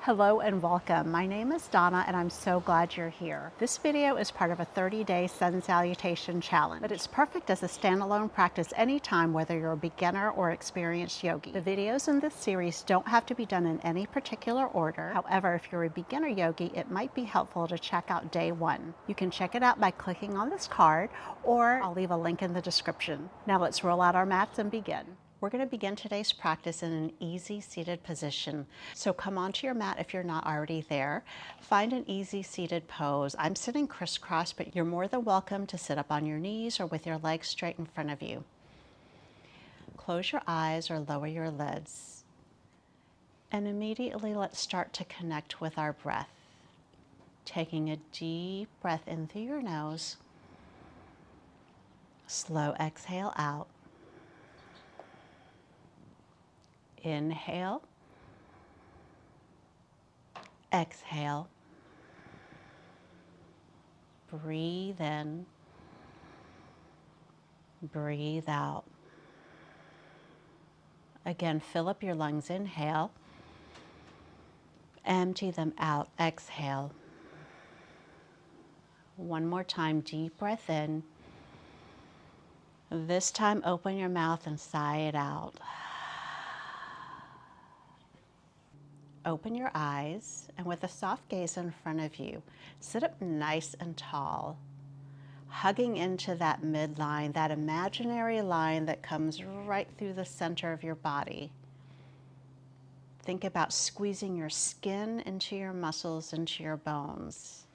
Hello and welcome. My name is Donna and I'm so glad you're here. This video is part of a 30-day Sun Salutation challenge, but it's perfect as a standalone practice anytime, whether you're a beginner or experienced yogi. The videos in this series don't have to be done in any particular order. However, if you're a beginner yogi, it might be helpful to check out day one. You can check it out by clicking on this card, or I'll leave a link in the description. Now let's roll out our mats and begin. We're going to begin today's practice in an easy seated position. So come onto your mat if you're not already there. Find an easy seated pose. I'm sitting crisscross, but you're more than welcome to sit up on your knees or with your legs straight in front of you. Close your eyes or lower your lids. And immediately let's start to connect with our breath. Taking a deep breath in through your nose. Slow exhale out. Inhale, exhale, breathe in, breathe out. Again, fill up your lungs, inhale, empty them out, exhale. One more time, deep breath in. This time, open your mouth and sigh it out. Open your eyes, and with a soft gaze in front of you, sit up nice and tall, hugging into that midline, that imaginary line that comes right through the center of your body. Think about squeezing your skin into your muscles, into your bones.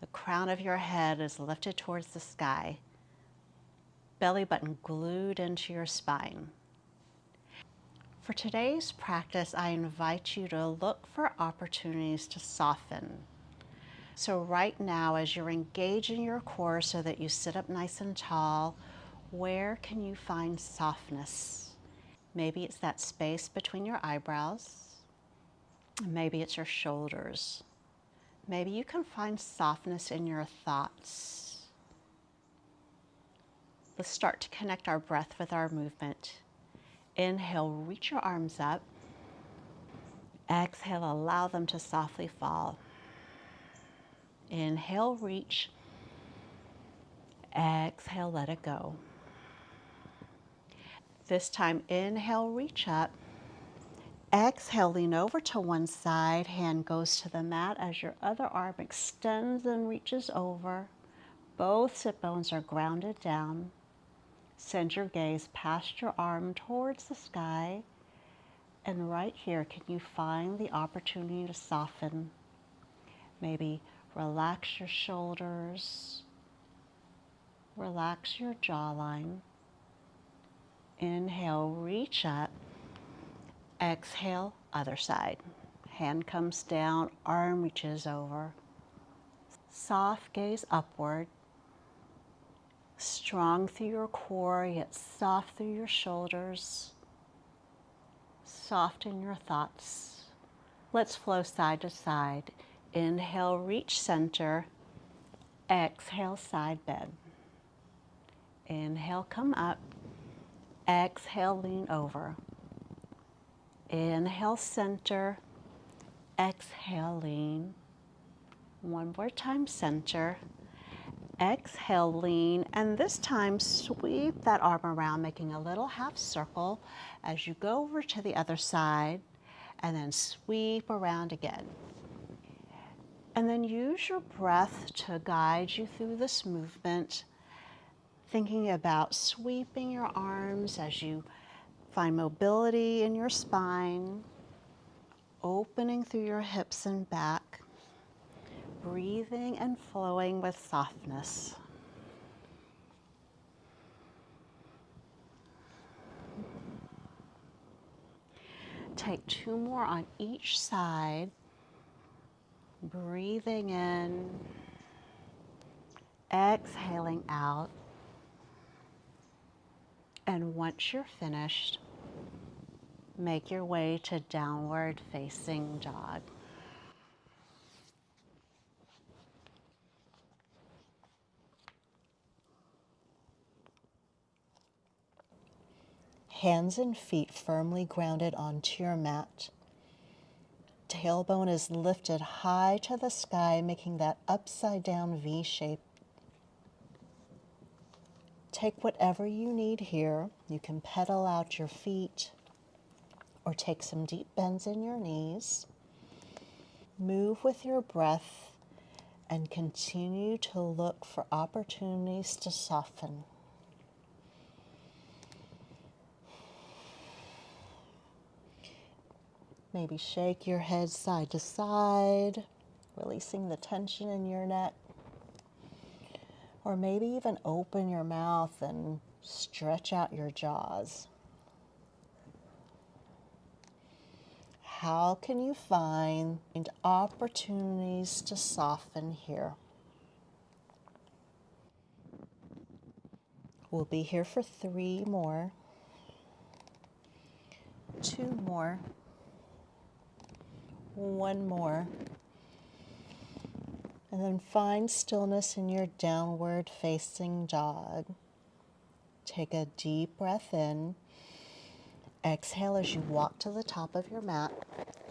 The crown of your head is lifted towards the sky, belly button glued into your spine. For today's practice, I invite you to look for opportunities to soften. So right now, as you're engaging your core so that you sit up nice and tall, where can you find softness? Maybe it's that space between your eyebrows. Maybe it's your shoulders. Maybe you can find softness in your thoughts. Let's start to connect our breath with our movement. Inhale, reach your arms up. Exhale, allow them to softly fall. Inhale, reach. Exhale, let it go. This time, inhale, reach up. Exhale, lean over to one side. Hand goes to the mat as your other arm extends and reaches over. Both sit bones are grounded down. Send your gaze past your arm towards the sky. And right here, can you find the opportunity to soften? Maybe relax your shoulders. Relax your jawline. Inhale, reach up. Exhale, other side. Hand comes down, arm reaches over. Soft gaze upward. Strong through your core, yet soft through your shoulders. Soft in your thoughts. Let's flow side to side. Inhale, reach center. Exhale, side bend. Inhale, come up. Exhale, lean over. Inhale, center. Exhale, lean. One more time, center. Exhale, lean, and this time sweep that arm around, making a little half circle as you go over to the other side, and then sweep around again. And then use your breath to guide you through this movement, thinking about sweeping your arms as you find mobility in your spine, opening through your hips and back, breathing and flowing with softness. Take two more on each side. Breathing in, exhaling out. And once you're finished, make your way to downward facing dog. Hands and feet firmly grounded onto your mat. Tailbone is lifted high to the sky, making that upside down V shape. Take whatever you need here. You can pedal out your feet or take some deep bends in your knees. Move with your breath and continue to look for opportunities to soften. Maybe shake your head side to side, releasing the tension in your neck. Or maybe even open your mouth and stretch out your jaws. How can you find opportunities to soften here? We'll be here for 3 more, 2 more, 1 more, and then find stillness in your downward facing dog. Take a deep breath in. Exhale as you walk to the top of your mat,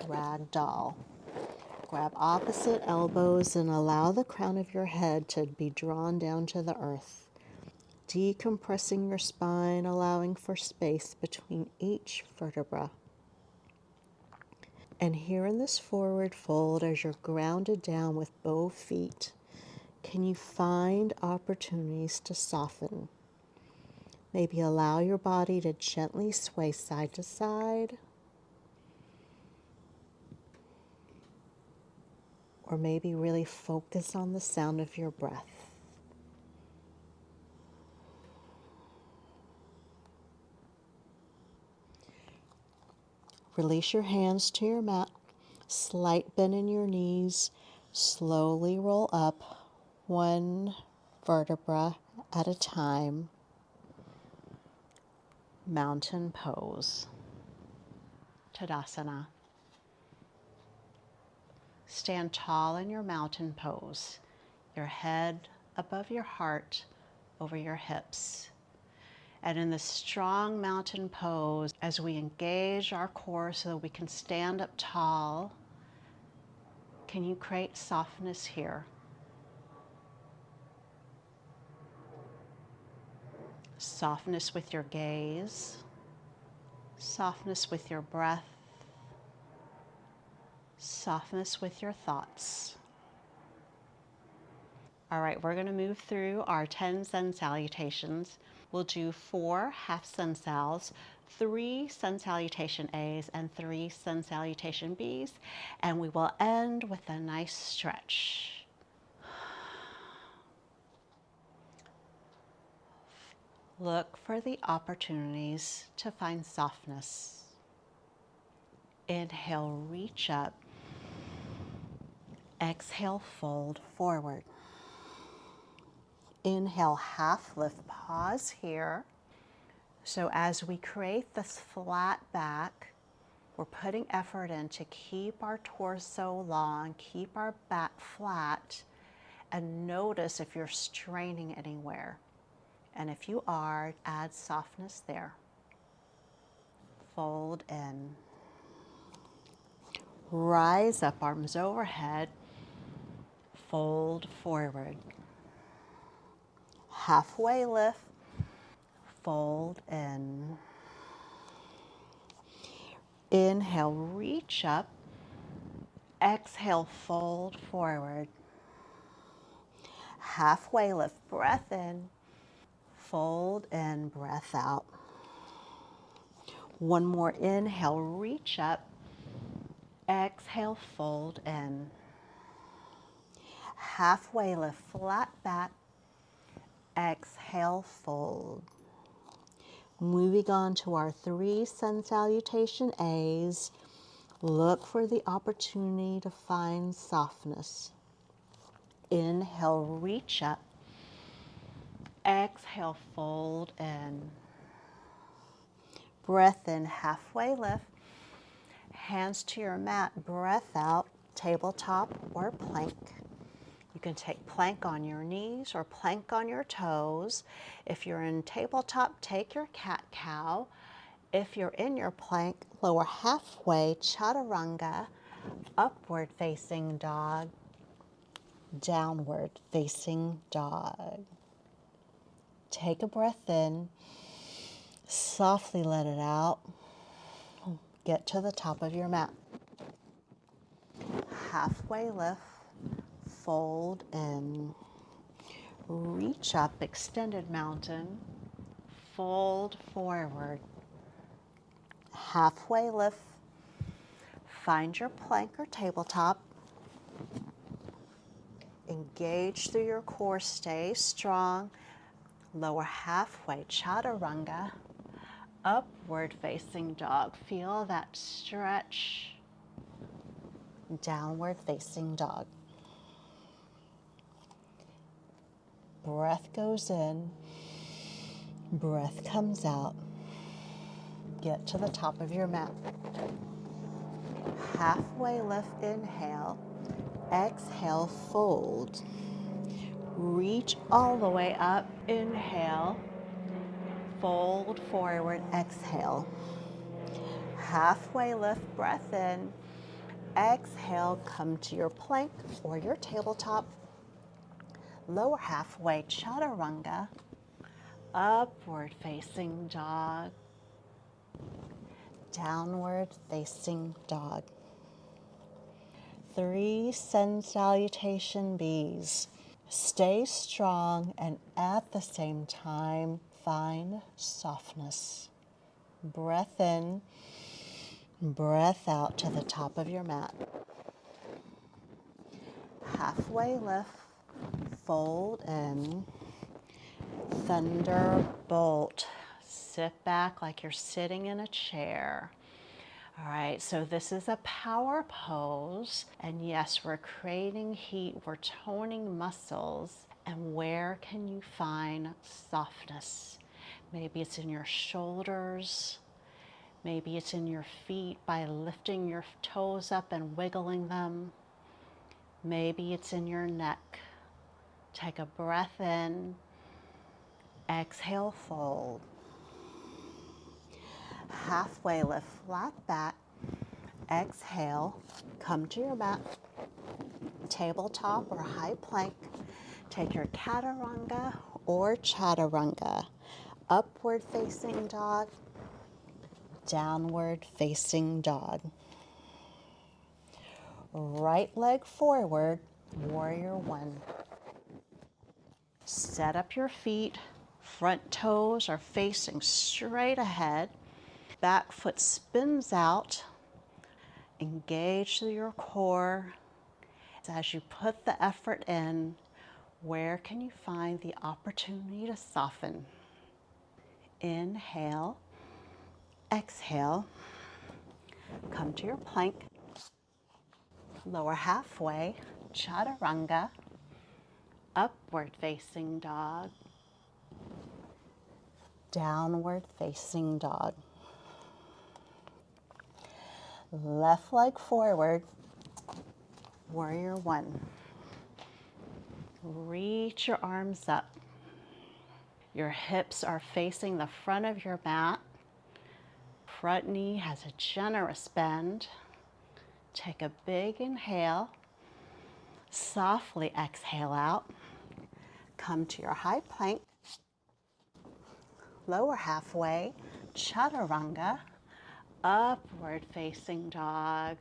ragdoll. Grab opposite elbows and allow the crown of your head to be drawn down to the earth. Decompressing your spine, allowing for space between each vertebra. And here in this forward fold, as you're grounded down with both feet, can you find opportunities to soften? Maybe allow your body to gently sway side to side. Or maybe really focus on the sound of your breath. Release your hands to your mat. Slight bend in your knees. Slowly roll up 1 vertebra at a time. Mountain pose. Tadasana. Stand tall in your mountain pose. Your head above your heart, over your hips. And in this strong mountain pose, as we engage our core so that we can stand up tall, can you create softness here? Softness with your gaze, softness with your breath, softness with your thoughts. All right, we're going to move through our 10 Sun Salutations. We'll do 4 half Sun Sals, 3 Sun Salutation A's, and 3 Sun Salutation B's, and we will end with a nice stretch. Look for the opportunities to find softness. Inhale, reach up. Exhale, fold forward. Inhale, half lift, pause here. So as we create this flat back, we're putting effort in to keep our torso long, keep our back flat, and notice if you're straining anywhere. And if you are, add softness there. Fold in. Rise up, arms overhead. Fold forward. Halfway lift. Fold in. Inhale, reach up. Exhale, fold forward. Halfway lift, breath in. Fold in, breath out. One more inhale, reach up. Exhale, fold in. Halfway lift, flat back. Exhale, fold. Moving on to our 3 Sun Salutation A's. Look for the opportunity to find softness. Inhale, reach up. Exhale, fold in. Breath in, halfway lift. Hands to your mat, breath out, tabletop or plank. You can take plank on your knees or plank on your toes. If you're in tabletop, take your cat-cow. If you're in your plank, lower halfway, chaturanga. Upward facing dog, downward facing dog. Take a breath in, softly let it out. Get to the top of your mat. Halfway lift, fold in. Reach up, extended mountain, fold forward. Halfway lift, find your plank or tabletop. Engage through your core, stay strong. Lower halfway, chaturanga. Upward facing dog, feel that stretch. Downward facing dog. Breath goes in, breath comes out. Get to the top of your mat. Halfway lift, inhale. Exhale, fold. Reach all the way up, inhale. Fold forward, exhale. Halfway lift, breath in. Exhale, come to your plank or your tabletop. Lower halfway, chaturanga. Upward facing dog. Downward facing dog. 3 Sun Salutation bees. Stay strong and at the same time find softness. Breath in, breath out to the top of your mat. Halfway lift, fold in. Thunderbolt. Sit back like you're sitting in a chair. All right, so this is a power pose. And yes, we're creating heat, we're toning muscles. And where can you find softness? Maybe it's in your shoulders. Maybe it's in your feet by lifting your toes up and wiggling them. Maybe it's in your neck. Take a breath in. Exhale, fold. Halfway lift, flat back. Exhale, come to your mat, tabletop or high plank. Take your chaturanga or chaturanga. Upward facing dog, downward facing dog. Right leg forward, warrior one. Set up your feet, front toes are facing straight ahead. Back foot spins out. Engage through your core. As you put the effort in, where can you find the opportunity to soften? Inhale, exhale, come to your plank, lower halfway, chaturanga, upward facing dog, downward facing dog. Left leg forward, warrior one. Reach your arms up. Your hips are facing the front of your mat. Front knee has a generous bend. Take a big inhale. Softly exhale out. Come to your high plank. Lower halfway, chaturanga. Upward facing dog.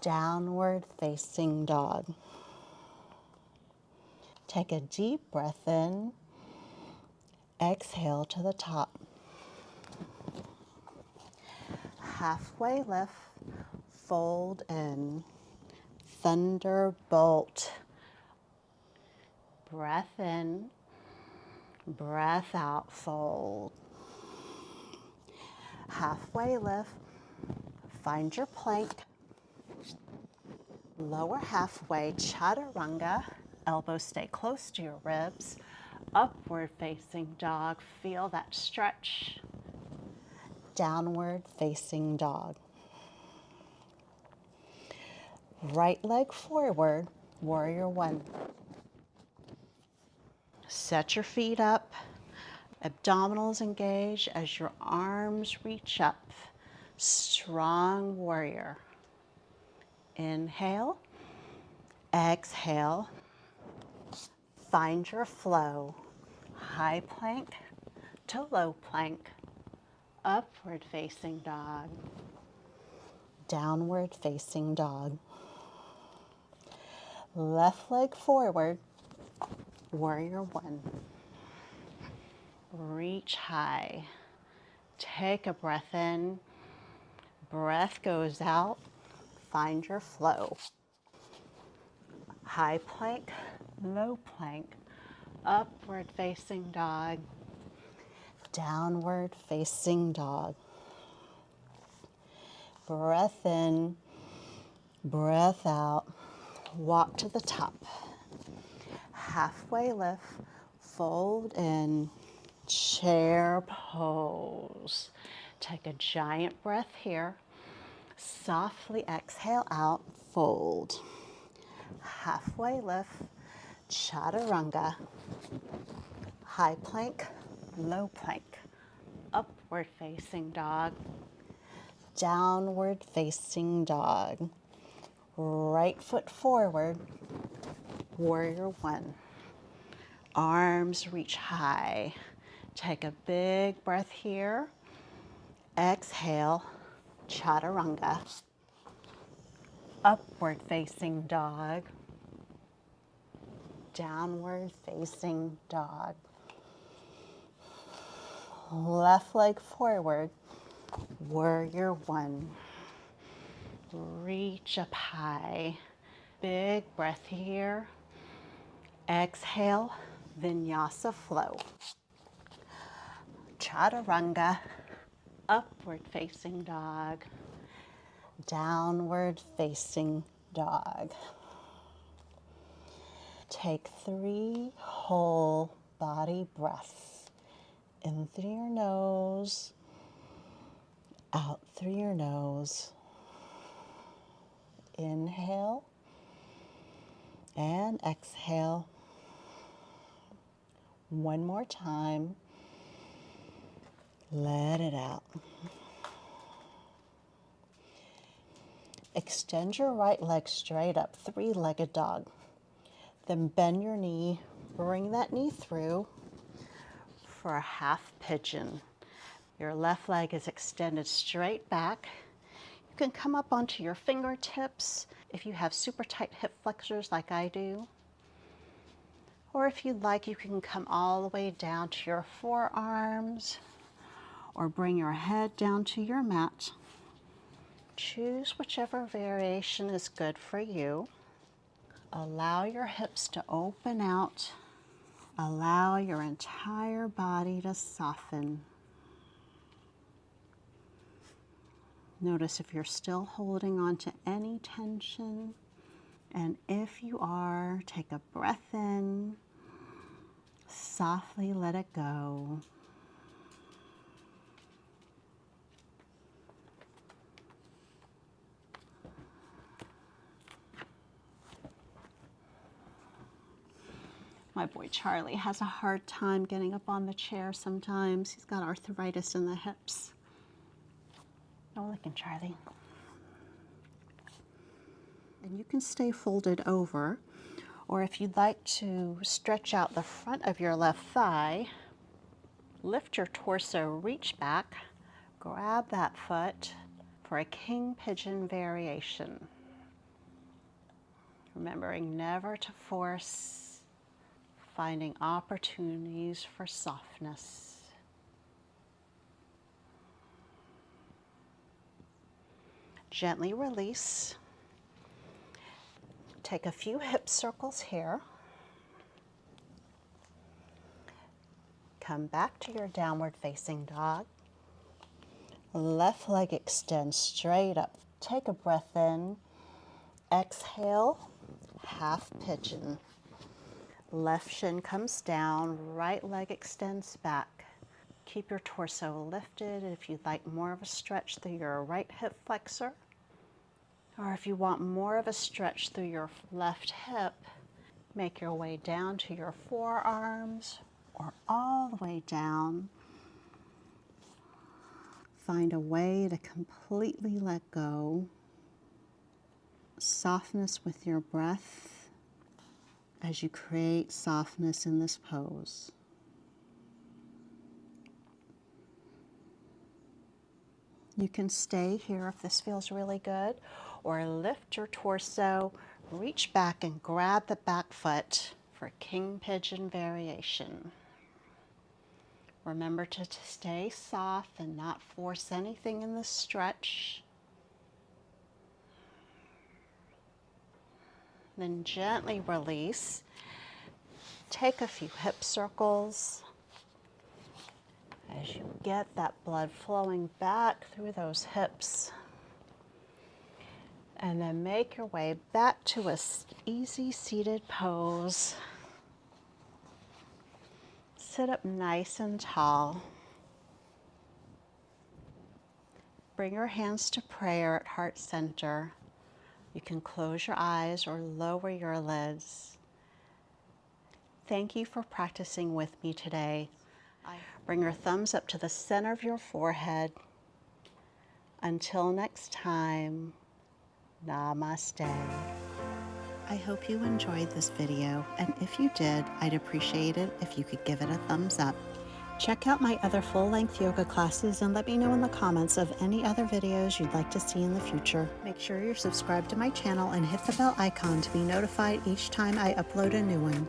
Downward facing dog. Take a deep breath in. Exhale to the top. Halfway lift, fold in. Thunderbolt. Breath in, breath out, fold. Halfway lift, find your plank. Lower halfway, chaturanga. Elbows stay close to your ribs. Upward facing dog, feel that stretch. Downward facing dog. Right leg forward, warrior one. Set your feet up, abdominals engage as your arms reach up. Strong warrior. Inhale, exhale, find your flow. High plank to low plank, upward facing dog, downward facing dog. Left leg forward, warrior one. Reach high. Take a breath in. Breath goes out. Find your flow. High plank, low plank, upward facing dog, downward facing dog. Breath in, breath out. Walk to the top. Halfway lift, fold in, chair pose. Take a giant breath here. Softly exhale out, fold. Halfway lift, chaturanga. High plank, low plank. Upward facing dog, downward facing dog. Right foot forward, warrior one. Arms reach high. Take a big breath here. Exhale, chaturanga. Upward facing dog, downward facing dog. Left leg forward, warrior one. Reach up high. Big breath here. Exhale, Vinyasa flow. Chaturanga, upward facing dog, downward facing dog. Take 3 whole body breaths. In through your nose, out through your nose. Inhale and exhale. One more time. Let it out. Extend your right leg straight up, 3-legged dog. Then bend your knee, bring that knee through for a half pigeon. Your left leg is extended straight back. You can come up onto your fingertips if you have super tight hip flexors like I do. Or if you'd like, you can come all the way down to your forearms or bring your head down to your mat. Choose whichever variation is good for you. Allow your hips to open out. Allow your entire body to soften. Notice if you're still holding on to any tension. And if you are, take a breath in. Softly let it go. My boy Charlie has a hard time getting up on the chair sometimes. He's got arthritis in the hips. No licking, Charlie. And you can stay folded over, or if you'd like to stretch out the front of your left thigh, lift your torso, reach back, grab that foot for a king pigeon variation. Remembering never to force, finding opportunities for softness. Gently release. Take a few hip circles here. Come back to your downward facing dog. Left leg extends straight up. Take a breath in. Exhale, half pigeon. Left shin comes down, right leg extends back. Keep your torso lifted if you'd like more of a stretch through your right hip flexor. Or if you want more of a stretch through your left hip, make your way down to your forearms or all the way down. Find a way to completely let go. softness with your breath as you create softness in this pose. You can stay here if this feels really good, or lift your torso, reach back and grab the back foot for King Pigeon variation. Remember to stay soft and not force anything in the stretch. Then gently release. Take a few hip circles as you get that blood flowing back through those hips. And then make your way back to an easy seated pose. Sit up nice and tall. Bring your hands to prayer at heart center. You can close your eyes or lower your lids. Thank you for practicing with me today. Bring your thumbs up to the center of your forehead. Until next time, namaste. I hope you enjoyed this video, and if you did, I'd appreciate it if you could give it a thumbs up. Check out my other full-length yoga classes and let me know in the comments of any other videos you'd like to see in the future. Make sure you're subscribed to my channel and hit the bell icon to be notified each time I upload a new one.